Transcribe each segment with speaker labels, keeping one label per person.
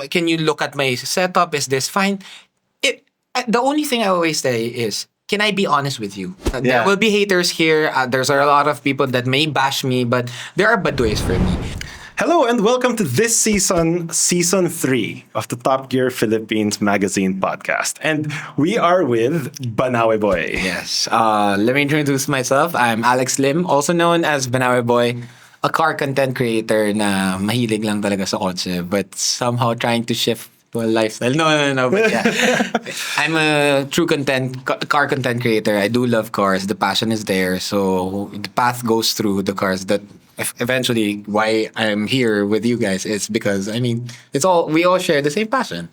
Speaker 1: can you look at my setup? Is this fine? The only thing I always say is, can I be honest with you? There will be haters here. There's a lot of people that may bash me, but there are bad ways for me.
Speaker 2: Hello and welcome to this season 3 of the Top Gear Philippines Magazine podcast. And we are with Banawe Boy.
Speaker 1: Yes. Let me introduce myself. I'm Alex Lim, also known as Banawe Boy, a car content creator na mahilig lang talaga sa kotse, but somehow trying to shift to a lifestyle. No. But yeah, I'm a true car content creator. I do love cars. The passion is there. So the path goes through the cars that eventually why I'm here with you guys is because, we all share the same passion.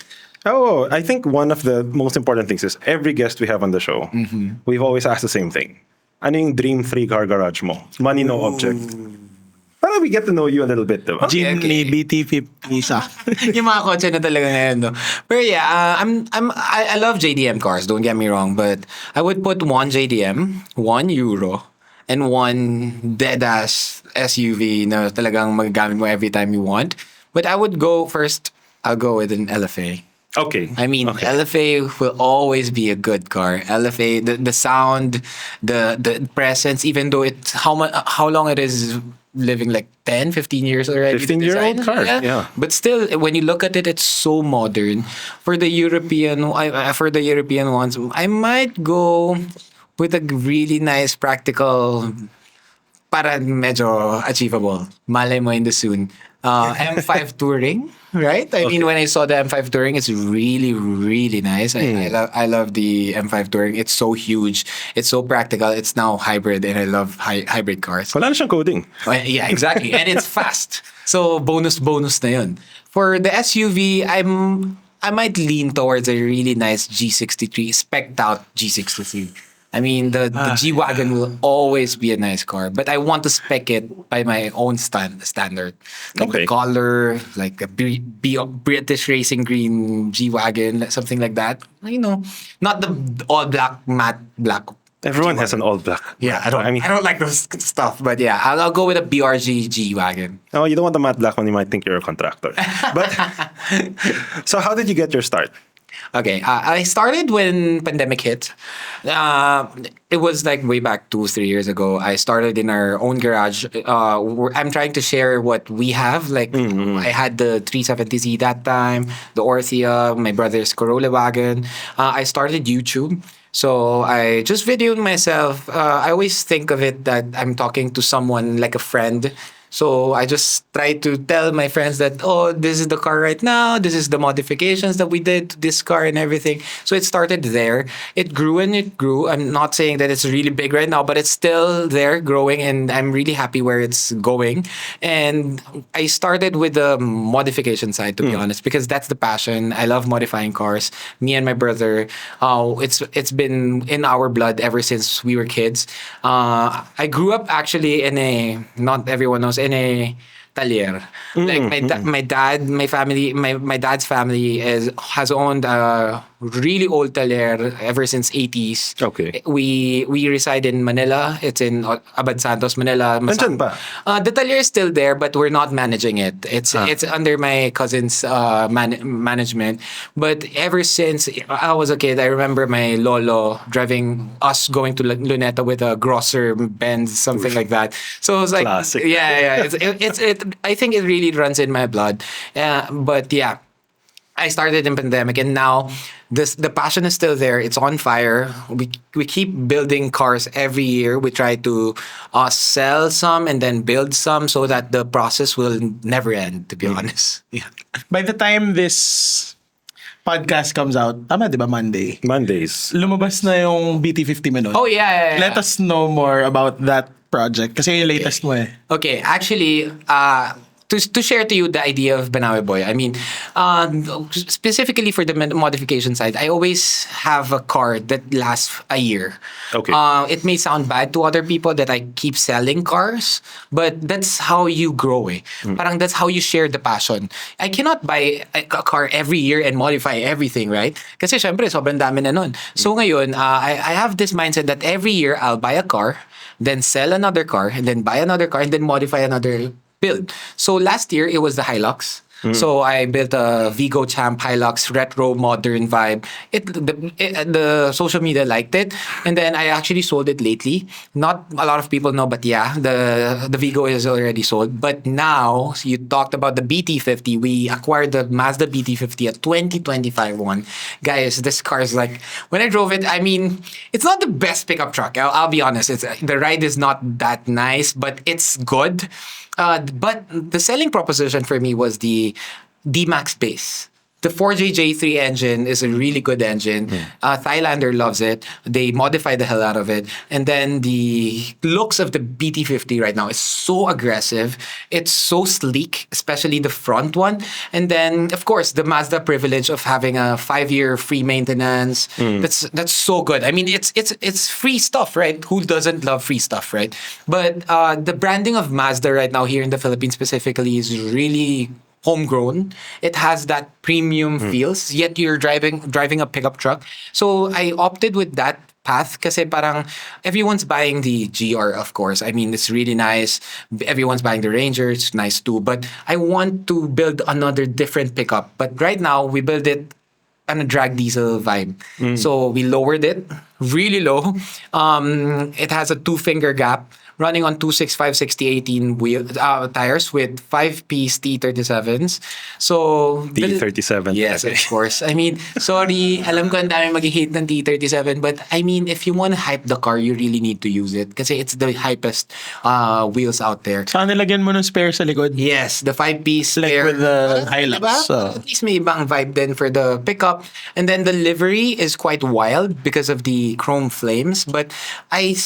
Speaker 2: Oh, I think one of the most important things is every guest we have on the show, we've always asked the same thing. Ano yung dream 3-car garage mo? Money, no object. Para we get to know you a little bit, diba?
Speaker 3: Jimny BT50 isa.
Speaker 1: Yung mga kotse na talaga ngayon, no? Pero yeah, I love JDM cars, don't get me wrong, but I would put one JDM, one Euro, and one dead-ass SUV na talagang magagamit mo every time you want. But I would go first, I'll go with an LFA.
Speaker 2: Okay.
Speaker 1: LFA will always be a good car. LFA, the sound, the presence, even though it's how long it is living, like 10, 15 years already.
Speaker 2: 15-year-old car, yeah.
Speaker 1: But still, when you look at it, it's so modern. For the European ones, I might go with a really nice, practical, para medyo achievable. Malay mo in the soon. M5 Touring, right? When I saw the M5 Touring, it's really, really nice. I love the M5 Touring. It's so huge. It's so practical. It's now hybrid, and I love hybrid cars.
Speaker 2: Wala na siyang coding.
Speaker 1: Yeah, exactly. And it's fast. So, bonus na yun. For the SUV, I might lean towards a really nice G63, spec'd out G63. The G-Wagon will always be a nice car, but I want to spec it by my own standard. Like the color, like a British Racing Green G-Wagon, something like that. Not the all black, matte black.
Speaker 2: Everyone
Speaker 1: G-Wagon.
Speaker 2: has an all black.
Speaker 1: Yeah, I don't like those stuff, but yeah, I'll go with a BRG G-Wagon.
Speaker 2: Oh, you don't want the matte black one, you might think you're a contractor. But, so how did you get your start?
Speaker 1: Okay, I started when pandemic hit. It was like way back 2-3 years ago. I started in our own garage. I'm trying to share what we have. I had the 370Z that time, the Orthia, my brother's Corolla wagon. I started YouTube. So I just videoed myself. I always think of it that I'm talking to someone like a friend. So I just try to tell my friends that, this is the car right now. This is the modifications that we did to this car and everything. So it started there. It grew and it grew. I'm not saying that it's really big right now, but it's still there growing, and I'm really happy where it's going. And I started with the modification side, to be honest, because that's the passion. I love modifying cars. Me and my brother, it's been in our blood ever since we were kids. I grew up actually not everyone knows, in a talyer. Like my dad's family has owned a really old talyer ever since 80s.
Speaker 2: Okay.
Speaker 1: We reside in Manila. It's in Abad Santos, Manila.
Speaker 2: Nandyan pa?
Speaker 1: The talyer is still there, but we're not managing it. It's under my cousin's management. But ever since I was a kid, I remember my lolo driving us going to Luneta with a Grosser Benz, something like that. So it was like,
Speaker 2: classic.
Speaker 1: Yeah. I think it really runs in my blood. But yeah, I started in pandemic, and now the passion is still there. It's on fire. We keep building cars every year. We try to sell some and then build some so that the process will never end, to be honest. Yeah.
Speaker 3: By the time this podcast comes out, tama di ba,
Speaker 2: Mondays.
Speaker 3: Lumabas na yung BT50 mo nun.
Speaker 1: Oh, yeah.
Speaker 3: Let us know more about that project. Kasi yung latest mo eh.
Speaker 1: Okay, actually, to share to you the idea of Banawe Boy, specifically for the modification side, I always have a car that lasts a year.
Speaker 2: Okay.
Speaker 1: It may sound bad to other people that I keep selling cars, but that's how you grow eh. Parang that's how you share the passion. I cannot buy a car every year and modify everything, right? Kasi syempre, sobrang dami na nun. So ngayon, I have this mindset that every year I'll buy a car, then sell another car, and then buy another car, and then modify another build. So last year, it was the Hilux. So I built a Vigo Champ Hilux retro modern vibe. The social media liked it, and then I actually sold it lately. Not a lot of people know, but yeah, the Vigo is already sold. But now you talked about the BT50. We acquired the Mazda BT50 at 2025 one. Guys, this car is like, when I drove it, I mean, it's not the best pickup truck. I'll be honest. The ride is not that nice, but it's good. But the selling proposition for me was the D-Max base. The 4JJ3 engine is a really good engine. Thailander loves it. They modify the hell out of it. And then the looks of the BT50 right now is so aggressive. It's so sleek, especially the front one. And then, of course, the Mazda privilege of having a 5-year free maintenance. That's so good. I mean, it's free stuff, right? Who doesn't love free stuff, right? But the branding of Mazda right now here in the Philippines specifically is really homegrown. It has that premium feels, yet you're driving a pickup truck. So I opted with that path kasi parang everyone's buying the GR, of course. I mean, it's really nice. Everyone's buying the Ranger. It's nice too. But I want to build another different pickup. But right now, we build it on a drag diesel vibe. So we lowered it really low. It has a 2-finger gap, running on 265/60/18 wheel tires with 5-piece T37s. So
Speaker 2: T37.
Speaker 1: yes, of course. I mean, sorry, alam ko ang dami mag-hate ng T37, but I mean, if you want to hype the car, you really need to use it kasi it's the hypest wheels out there.
Speaker 3: Saan nilagyan mo ng spare sa likod?
Speaker 1: Yes, the 5-piece
Speaker 3: Like
Speaker 1: spare.
Speaker 3: with the Hilux.
Speaker 1: Diba?
Speaker 3: So.
Speaker 1: At least may ibang vibe then for the pickup. And then the livery is quite wild because of the chrome flames. But I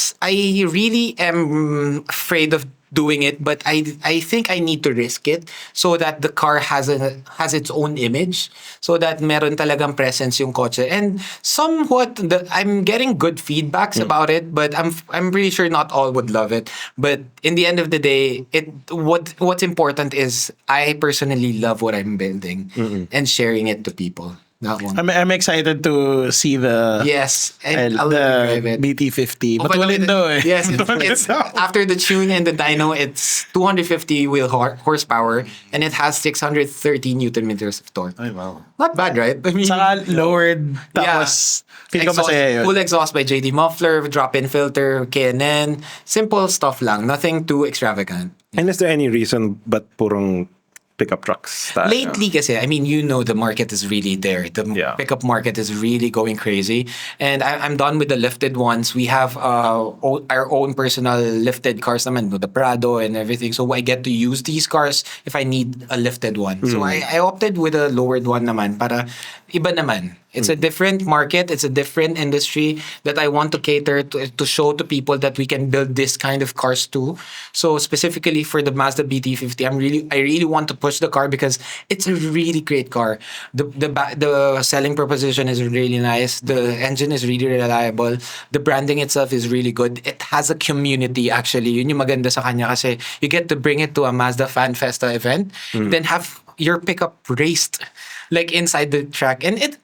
Speaker 1: really am afraid of doing it, but I think I need to risk it so that the car has its own image, so that meron talagang presence yung kotse. And somewhat I'm getting good feedbacks about it, but I'm pretty sure not all would love it. But in the end of the day, what's important is I personally love what I'm building and sharing it to people. That one.
Speaker 3: I'm excited to see the
Speaker 1: I'll drive
Speaker 3: the
Speaker 1: it.
Speaker 3: BT50.
Speaker 1: Oh, by the way,
Speaker 3: Matulid daw eh.
Speaker 1: Yes, it's after the tune and the dyno, it's 250 wheel horsepower and it has 630 Newton meters of torque.
Speaker 3: Ay, wow.
Speaker 1: Not bad, right? I mean,
Speaker 3: Saka lowered, tapos feel ko masaya yun.
Speaker 1: full exhaust by JD Muffler, drop-in filter, K&N. Simple stuff lang. Nothing too extravagant.
Speaker 2: And is there any reason but purong pickup trucks?
Speaker 1: Lately kasi, I mean, the market is really there. The pickup market is really going crazy. And I'm done with the lifted ones. We have our own personal lifted cars naman, the Prado and everything. So I get to use these cars if I need a lifted one. So I opted with a lowered one naman para iba naman. It's a different market. It's a different industry that I want to cater to show to people that we can build this kind of cars too. So specifically for the Mazda BT50, I really want to push the car because it's a really great car. The selling proposition is really nice. The engine is really reliable. The branding itself is really good. It has a community actually. Yun yung maganda sa kanya kasi you get to bring it to a Mazda Fan Festa event, then have your pickup raced like inside the track. And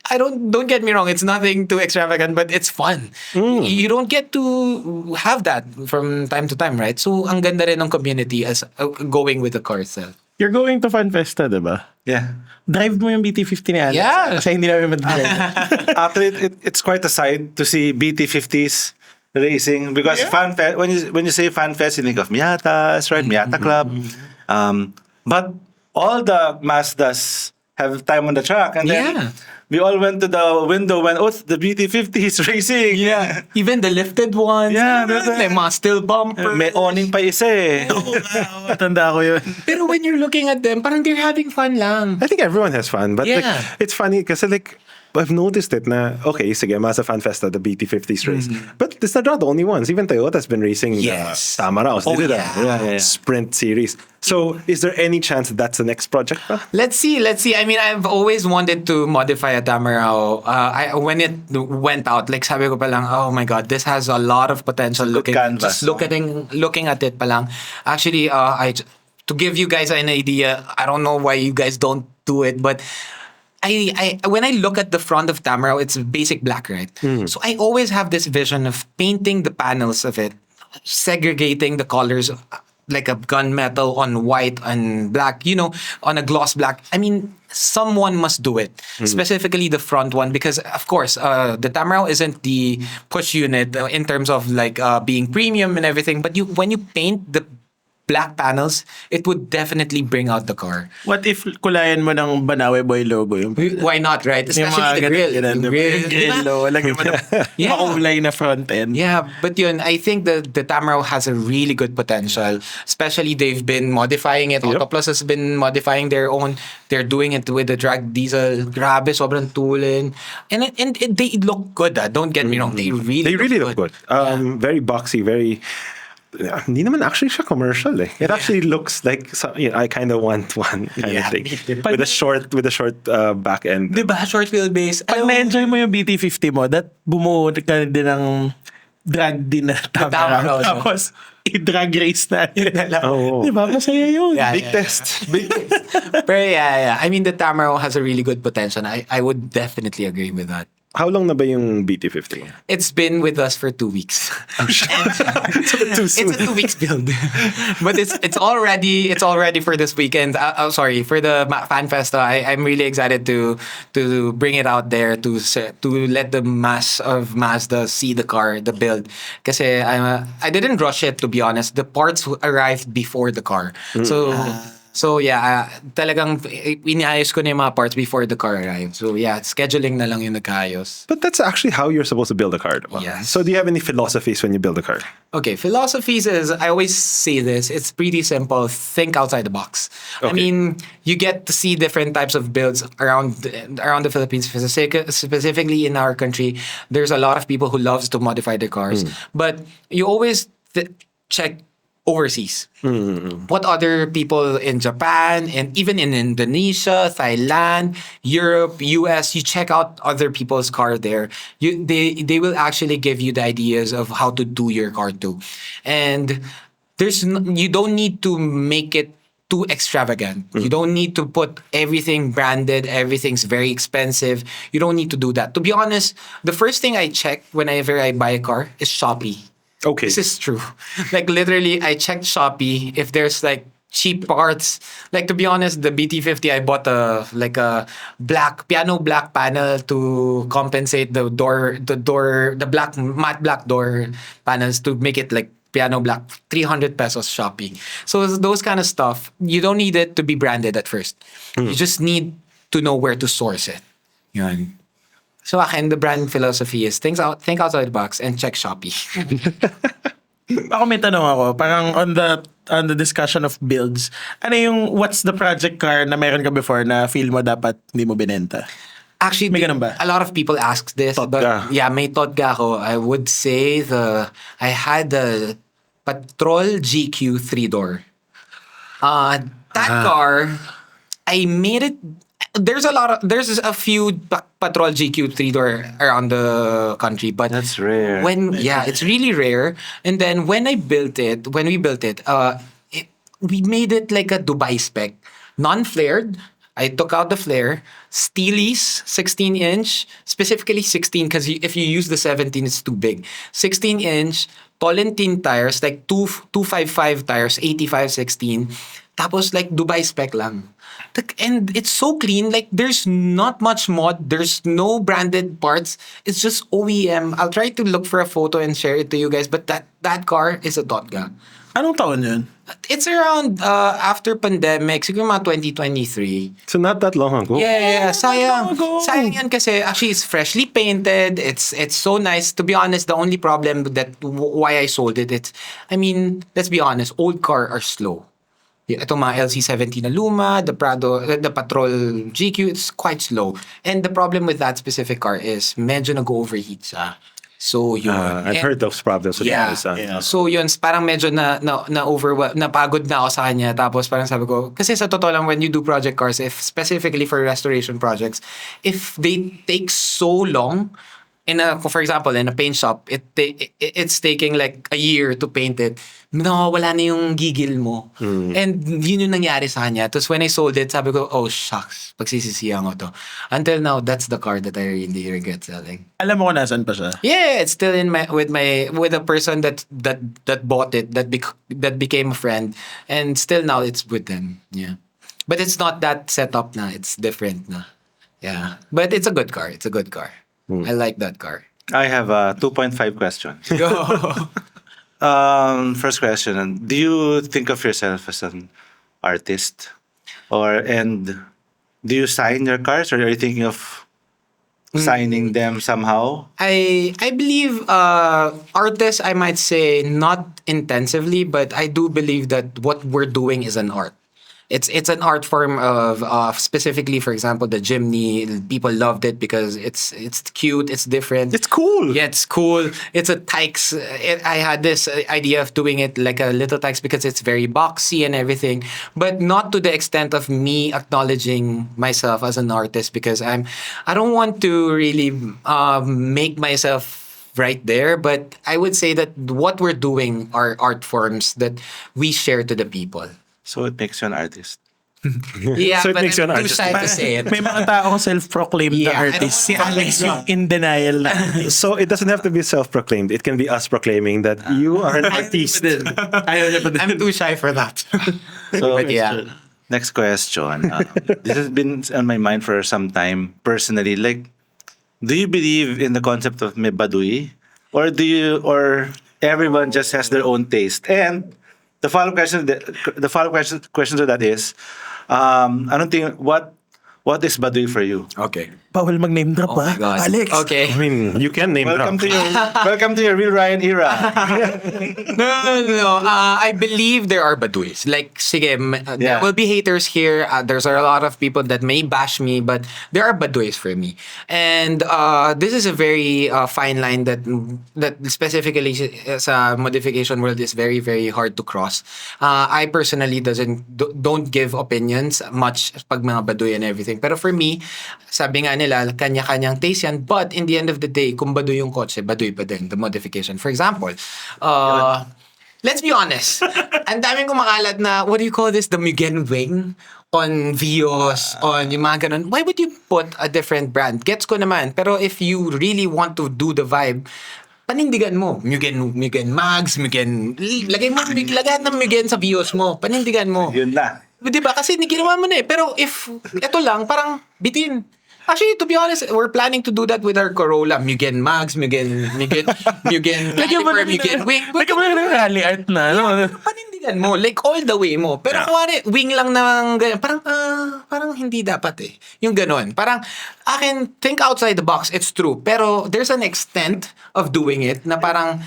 Speaker 1: don't get me wrong, it's nothing too extravagant, but it's fun. You don't get to have that from time to time, right? So ang ganda rin ng community as going with the car itself.
Speaker 3: You're going to Fan Festa, diba?
Speaker 2: Yeah.
Speaker 3: Drive mo yung BT50 ni Alex.
Speaker 1: Yeah.
Speaker 3: Kasi hindi namin madrive.
Speaker 2: Actually, it's quite a sight to see BT50s racing because Fan Fest, when you say Fan Fest, you think of Miatas, right? Miata Club. But all the Mazdas have time on the track. And then we all went to the window when, the BT50 is racing.
Speaker 1: Yeah. Even the lifted ones.
Speaker 2: Yeah,
Speaker 1: may mga still bumper.
Speaker 2: May awning pa isa eh.
Speaker 3: Tanda ko yun.
Speaker 1: Pero when you're looking at them, parang they're having fun lang.
Speaker 2: I think everyone has fun, but like,
Speaker 1: Yeah.
Speaker 2: it's funny kasi like I've noticed it na, okay, sige, Mazda Fan Festa, the BT50s race. But it's not the only ones. Even Toyota's been racing
Speaker 1: Yes.
Speaker 2: the Tamaraos.
Speaker 1: Oh,
Speaker 2: They did
Speaker 1: yeah.
Speaker 2: a Sprint series. So is there any chance that's the next project?
Speaker 1: Let's see. I mean, I've always wanted to modify a Tamarao. When it went out, like sabi ko palang, oh my God, this has a lot of potential. Looking at it palang. Actually, to give you guys an idea, I don't know why you guys don't do it, but I when I look at the front of Tamarao, it's basic black, right? So I always have this vision of painting the panels of it, segregating the colors like a gunmetal on white and black, on a gloss black. I mean, someone must do it. Specifically the front one, because of course, the Tamaraw isn't the push unit in terms of like being premium and everything. But when you paint the black panels, it would definitely bring out the car.
Speaker 3: What if kulayan mo ng Banawe Boy logo? Yung
Speaker 1: Why not, right?
Speaker 3: yung
Speaker 1: Especially the grill.
Speaker 3: ganun,
Speaker 1: The
Speaker 3: diba?
Speaker 1: grill,
Speaker 3: Yung grill, oh, lagyan mo ng
Speaker 1: Yeah.
Speaker 3: makulay na front end.
Speaker 1: Yeah, but I think the Tamaraw has a really good potential. Especially they've been modifying it.
Speaker 2: Yep.
Speaker 1: Autoplus has been modifying their own. They're doing it with the drag diesel. Grabe, sobrang tulin. And they look good. Don't get me wrong. They really
Speaker 2: look good. Very boxy, very. Hindi naman actually siya commercial eh. It actually looks like I kind of want one kind of thing with a short back end.
Speaker 1: Diba? Short wheelbase.
Speaker 3: Pag na-enjoy mo yung BT50 mo, that bumuo ka din ng drag din na
Speaker 1: Tamaraw, no?
Speaker 3: Tapos, i-drag race na.
Speaker 2: Oh.
Speaker 3: Diba? Masaya yun.
Speaker 1: Yeah.
Speaker 2: Big test.
Speaker 1: But yeah. I mean, the Tamaraw has a really good potential. I would definitely agree with that.
Speaker 2: How long na ba yung BT50?
Speaker 1: It's been with us for 2 weeks.
Speaker 2: Oh, shit. Too soon.
Speaker 1: It's a 2 weeks build, but it's all ready for this weekend. Sorry, for the Fan Festa. I'm really excited to bring it out there to let the mass of Mazda see the car, the build. Kasi I didn't rush it, to be honest. The parts arrived before the car, So yeah, talagang iniayos ko na yung mga parts before the car arrived. So yeah, scheduling na lang yung nagkaayos.
Speaker 2: But that's actually how you're supposed to build a car.
Speaker 1: Yes.
Speaker 2: So do you have any philosophies when you build a car?
Speaker 1: Okay, philosophies is, I always say this, it's pretty simple. Think outside the box. I
Speaker 2: Okay.
Speaker 1: mean, you get to see different types of builds around the Philippines, specifically in our country. There's a lot of people who loves to modify their cars. But you always check overseas. What other people in Japan and even in Indonesia, Thailand, Europe, US, you check out other people's car there. They will actually give you the ideas of how to do your car too. And you don't need to make it too extravagant. You don't need to put everything branded, everything's very expensive. You don't need to do that. To be honest, the first thing I check whenever I buy a car is Shopee.
Speaker 2: Okay.
Speaker 1: This is true. Like literally, I checked Shopee if there's like cheap parts. Like to be honest, the BT50 I bought a piano black panel to compensate the matte black door panels to make it like piano black. 300 pesos Shopee. So those kind of stuff, you don't need it to be branded at first. You just need to know where to source it. Yun. So akin, the brand philosophy is think outside the box and check Shopee.
Speaker 3: Ako may tanong ako, parang on the discussion of builds, what's the project car na meron ka before na feel mo dapat hindi mo binenta?
Speaker 1: Actually,
Speaker 3: May ganun ba?
Speaker 1: a lot of people ask this.
Speaker 2: TOTGA.
Speaker 1: But yeah, may TOTGA ako. I would say I had the Patrol GQ 3-door. That car, I made it. There's a few Patrol GQ 3-door around the country, but
Speaker 2: That's rare.
Speaker 1: It's really rare. And then when we built it, we made it like a Dubai spec, non-flared. I took out the flare, Steelies, 16-inch, specifically 16 because if you use the 17, it's too big. 16-inch, Tolentine tires, like 255 tires, 85/16. Tapos like Dubai spec lang. And it's so clean. Like there's not much mod. There's no branded parts. It's just OEM. I'll try to look for a photo and share it to you guys. But that car is a TOTGA.
Speaker 3: Anong taon yun?
Speaker 1: It's around after pandemic. Siguro mga 2023.
Speaker 2: So not that long ago.
Speaker 1: Yeah. Sayang.
Speaker 3: long ago.
Speaker 1: Sayang yan kasi actually it's freshly painted. It's so nice. To be honest, the only problem why I sold it, let's be honest, old cars are slow. Itong mga LC70 na luma, the Patrol GQ, it's quite slow. And the problem with that specific car is medyo nag-overheat siya. So yun.
Speaker 2: I've heard those problems with Nissan.
Speaker 3: Yeah.
Speaker 1: So yun, parang medyo napagod na ako sa kanya. Tapos parang sabi ko, kasi sa totoo lang, when you do project cars, if specifically for restoration projects, if they take so long, for example, in a paint shop, it's taking like a year to paint it. No, wala na yung gigil mo. And yun yung nangyari sa kanya. Tapos when I sold it, sabi ko, oh shucks, pagsisisihan ko to. Until now, that's the car that I really regret selling.
Speaker 3: Alam mo kung nasan pa siya?
Speaker 1: Yeah, it's still with a person that bought it, that became a friend, and still now it's with them. Yeah, but it's not that setup na. It's different na. Yeah, but it's a good car. It's a good car. I like that car.
Speaker 4: I have a 2.5 question.
Speaker 1: Go.
Speaker 4: First question: do you think of yourself as an artist, and do you sign your cars, or are you thinking of signing them somehow?
Speaker 1: I believe artists, I might say not intensively, but I do believe that what we're doing is an art. It's an art form of specifically, for example, the Jimny. People loved it because it's cute, it's different.
Speaker 2: It's cool.
Speaker 1: Yeah, it's cool. It's a Tykes. I had this idea of doing it like a little Tykes because it's very boxy and everything, but not to the extent of me acknowledging myself as an artist, because I don't want to really make myself right there, but I would say that what we're doing are art forms that we share to the people.
Speaker 4: So it makes you an artist.
Speaker 1: Yeah,
Speaker 2: So it
Speaker 1: but
Speaker 2: makes you
Speaker 1: I'm
Speaker 2: an
Speaker 1: too
Speaker 2: artist.
Speaker 1: shy to say it.
Speaker 3: May mga taong self-proclaimed
Speaker 1: Yeah,
Speaker 3: na
Speaker 1: I
Speaker 3: artist. Si
Speaker 1: don't wanna
Speaker 3: Alex
Speaker 1: call
Speaker 3: yung in denial na artist.
Speaker 2: So it doesn't have to be self-proclaimed. It can be us proclaiming that you are an artist.
Speaker 3: Ayaw niya pa din.
Speaker 1: I'm too shy for that.
Speaker 4: So
Speaker 1: But yeah.
Speaker 4: next question. This has been on my mind for some time personally. Like, do you believe in the concept of may baduy, or everyone just has their own taste? And the follow-up question to that is, what is baduy for you?
Speaker 1: Okay.
Speaker 3: Bawal mag-name drop
Speaker 1: Oh my God.
Speaker 3: Alex.
Speaker 1: Okay.
Speaker 2: I mean, you can name
Speaker 4: Welcome
Speaker 2: drop.
Speaker 4: welcome to your real Ryan era.
Speaker 1: No. I believe there are Baduys. Like, sige, there
Speaker 4: Yeah.
Speaker 1: will be haters here. There's a lot of people that may bash me, but there are Baduys for me. And this is a very fine line that specifically sa modification world is very, very hard to cross. I personally don't give opinions much pag mga Baduy and everything. Pero for me, sabi nga nila, kanya-kanyang taste yan. But in the end of the day, kung Baduy yung kotse, Baduy pa din, the modification. For example, let's be honest. Ang daming kumakalat na, what do you call this? The Mugen wing on Vios, on yung mga ganun. Why would you put a different brand? Gets ko naman. Pero if you really want to do the vibe, panindigan mo. Mugen mags, lagay ng Mugen sa Vios mo. Panindigan mo.
Speaker 4: Yun na.
Speaker 1: Di ba? Kasi ginawa mo na eh. Pero if ito lang, parang bitin. Actually, to be honest, we're planning to do that with our Corolla. Mugen mags, Mugen caliper, Mugen wing.
Speaker 3: Lagyan mo na ng rally art na. No?
Speaker 1: Panindigan mo. Like, all the way mo. Pero kuwari, wing lang ng ganyan. Parang hindi dapat eh. Yung ganon. Parang, akin, think outside the box. It's true. Pero there's an extent of doing it na parang,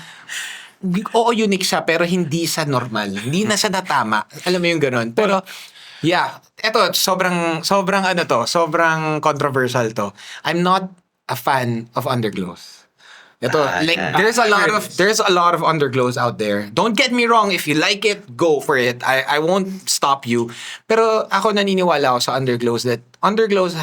Speaker 1: oo, unique siya, pero hindi siya normal. Hindi na siya natama. Alam mo yung ganon. Pero, yeah. Eto, sobrang controversial to. I'm not a fan of underglows. Ito, like, there's a lot of underglows out there. Don't get me wrong, if you like it, go for it. I won't stop you. Pero ako naniniwala ako sa underglows that underglows,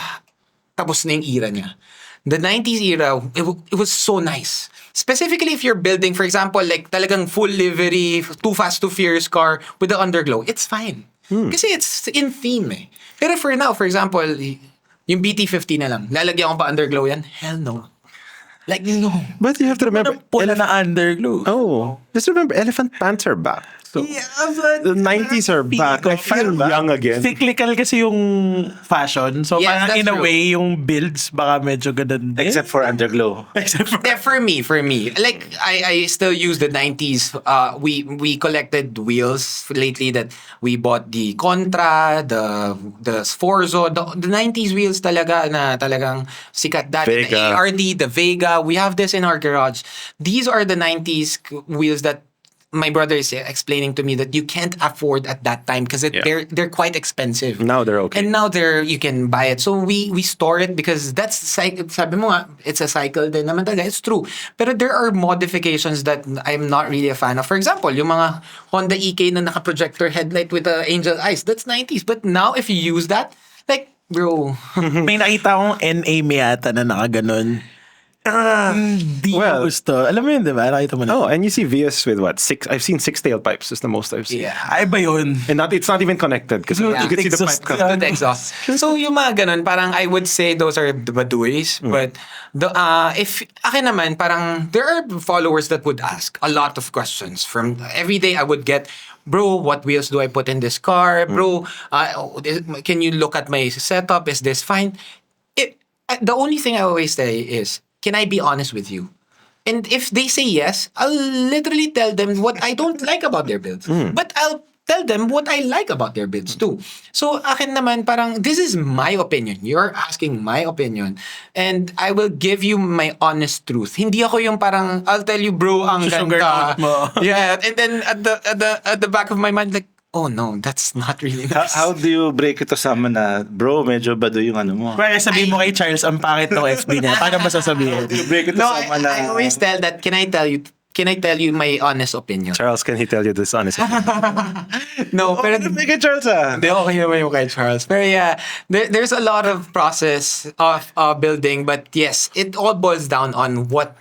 Speaker 1: tapos na yung era niya. The 90s era, it was so nice. Specifically if you're building, for example, like talagang full livery, Too Fast, Too Furious car with the underglow, it's fine. Kasi it's in theme eh. Pero for now, for example, yung BT50 na lang, lalagyan ko pa underglow yan? Hell no. Like, no.
Speaker 2: But you have to remember,
Speaker 3: Pula na underglow.
Speaker 2: oh, just remember, elephant pants are back. So,
Speaker 3: Yeah, but
Speaker 2: the 90s are back. I feel young again.
Speaker 3: cyclical kasi yung fashion. So
Speaker 1: Yes,
Speaker 3: parang
Speaker 1: that's
Speaker 3: in a
Speaker 1: true.
Speaker 3: way, yung builds baka medyo ganun din.
Speaker 4: Except for underglow.
Speaker 1: Yeah, for me, like I still use the 90s. We collected wheels lately that we bought the Contra, the Sforzo, the 90s wheels talaga na talagang sikat dati.
Speaker 2: Vega.
Speaker 1: The ARD, the Vega. We have this in our garage. These are the 90s wheels that my brother is explaining to me that you can't afford at that time because they're quite expensive.
Speaker 2: Now they're okay.
Speaker 1: And now you can buy it. So we store it because that's sabi mo nga, it's a cycle din naman talaga. It's true. Pero there are modifications that I'm not really a fan of. For example, yung mga Honda EK na naka-projector headlight with the angel eyes. That's 90s. But now if you use that, like, bro.
Speaker 3: May nakita akong NA Miata na nakaganon. Hindi
Speaker 2: Well-
Speaker 3: ko gusto. Alam mo yun, di ba? Nakita mo na.
Speaker 2: Oh, and you see Vias with what? 6? I've seen 6 tailpipes. Is the most I've seen.
Speaker 1: Yeah.
Speaker 3: Ay ba yun?
Speaker 2: And it's not even connected because you can see the
Speaker 3: Exhaust.
Speaker 2: pipe come.
Speaker 1: Good exhaust. So yung mga ganun, parang I would say those are the baduis. But if akin naman, parang there are followers that would ask a lot of questions. From every day I would get, bro, what wheels do I put in this car? Bro, can you look at my setup? Is this fine? The only thing I always say is, can I be honest with you? And if they say yes, I'll literally tell them what I don't like about their builds. But I'll tell them what I like about their builds too. So akin naman parang this is my opinion. You're asking my opinion. And I will give you my honest truth. Hindi ako yung parang I'll tell you bro ang ganda.
Speaker 3: Sugarcoat mo.
Speaker 1: Yeah, and then at the back of my mind like, oh no, that's not really nice.
Speaker 4: How do you break it to someone na, bro, medyo baduy yung ano mo?
Speaker 3: Kaya sabihin mo kay Charles, ang pangit ng FB niya. Paano ba sasabihin?
Speaker 4: You break it to
Speaker 1: No,
Speaker 4: someone na...
Speaker 1: I always tell that, can I tell you my honest opinion?
Speaker 2: Charles, can he tell you this honestly?
Speaker 1: No, pero
Speaker 4: Make it Charles ah.
Speaker 1: Hindi, okay naman yung kay Charles. Pero yeah, there's a lot of process of building. But yes, it all boils down on what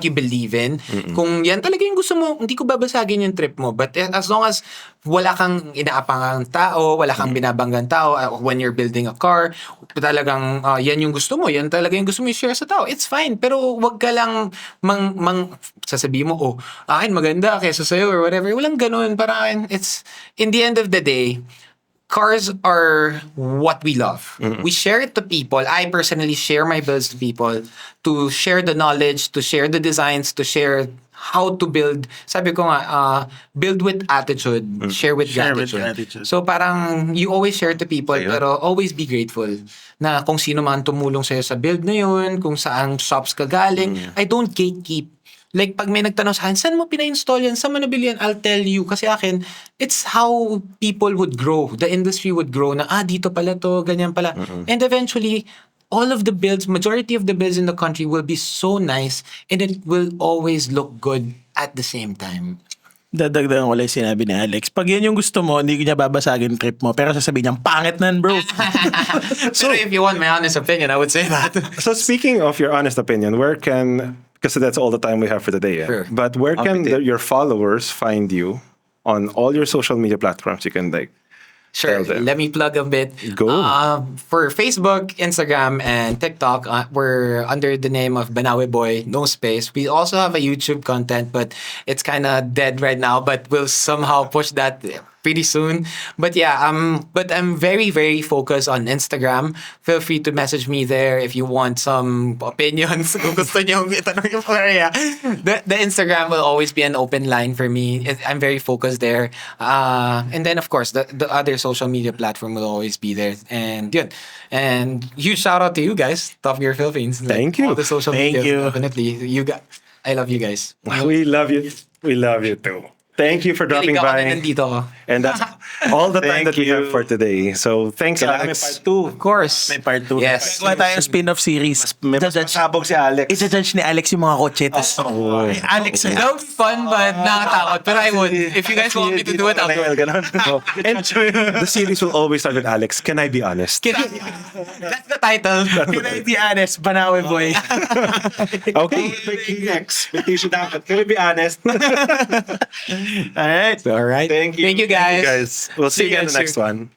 Speaker 1: you believe in. Kung yan talaga yung gusto mo, hindi ko babasagin yung trip mo. But as long as wala kang inaapangang tao, wala kang binabanggang tao, when you're building a car, talagang yan yung gusto mo, yan talaga yung gusto mo i-share sa tao, it's fine. Pero wag ka lang sasabihin mo, oh, akin maganda kaysa sa'yo or whatever. Walang ganun. Parang it's, in the end of the day, cars are what we love. We share it to people. I personally share my builds to people to share the knowledge, to share the designs, to share how to build. Sabi ko nga, build with attitude, share with
Speaker 3: Share with
Speaker 1: gratitude.
Speaker 3: gratitude.
Speaker 1: So parang you always share to people, pero always be grateful na kung sino man tumulong sa'yo sa build na yun, kung saan shops ka galing. I don't gatekeep. Like, pag may nagtanong sa akin, saan mo pina-install yan? Saan mo nabili yan? I'll tell you. Kasi akin, it's how people would grow. The industry would grow na, dito pala to, ganyan pala. And eventually, all of the builds, majority of the builds in the country will be so nice and it will always look good at the same time.
Speaker 3: Dadagdagan ko lang yung sinabi ni Alex. Pag yan yung gusto mo, hindi ko niya babasagin trip mo. Pero sasabihin niya, pangit nan bro.
Speaker 1: So, if you want my honest opinion, I would say that.
Speaker 2: So speaking of your honest opinion, where can, because that's all the time we have for today,
Speaker 1: Sure.
Speaker 2: but where can your followers find you on all your social media platforms? You can like
Speaker 1: Sure.
Speaker 2: tell them.
Speaker 1: Let me plug a bit.
Speaker 2: Go.
Speaker 1: For Facebook, Instagram, and TikTok, we're under the name of Banawe Boy, no space. We also have a YouTube content, but it's kind of dead right now. But we'll somehow push that pretty soon. But yeah, but I'm very, very focused on Instagram. Feel free to message me there if you want some opinions. Kung gusto niyo itanong yung yeah. The Instagram will always be an open line for me. I'm very focused there. And then of course the other social media platform will always be there. And yun. And huge shout out to you guys, Top Gear Philippines.
Speaker 2: Thank you.
Speaker 1: All the social
Speaker 3: Thank
Speaker 1: media,
Speaker 3: you.
Speaker 1: definitely. I love you guys.
Speaker 2: We love you. We love you too. Thank you for dropping
Speaker 1: Piling ako na
Speaker 2: by.
Speaker 1: nandito ako.
Speaker 2: And that's all the time
Speaker 4: Thank
Speaker 2: that we have
Speaker 4: you.
Speaker 2: for today. So thanks,
Speaker 4: Kailangan may
Speaker 2: Alex.
Speaker 4: part 2.
Speaker 1: Of course.
Speaker 3: May part 2.
Speaker 1: Yes.
Speaker 3: Gawa tayong spin-off series.
Speaker 4: May mas masabog si Alex.
Speaker 3: Ija-judge ni Alex yung mga kotse. Tas, Alex,
Speaker 1: That would be fun, but nakakatakot. Pero I would. If you guys want me to do it, I'll do it.
Speaker 4: Ganon.
Speaker 2: And the series will always start with Alex. Can I be honest?
Speaker 1: That's the title.
Speaker 3: Can I be honest, Banawe Boy?
Speaker 2: Okay.
Speaker 4: Expectation dapat. Can we be honest?
Speaker 3: Alright.
Speaker 1: All right.
Speaker 4: Thank you.
Speaker 1: Thank you, guys.
Speaker 2: Guys, we'll see you in the
Speaker 1: guys
Speaker 2: next
Speaker 1: soon.
Speaker 2: one.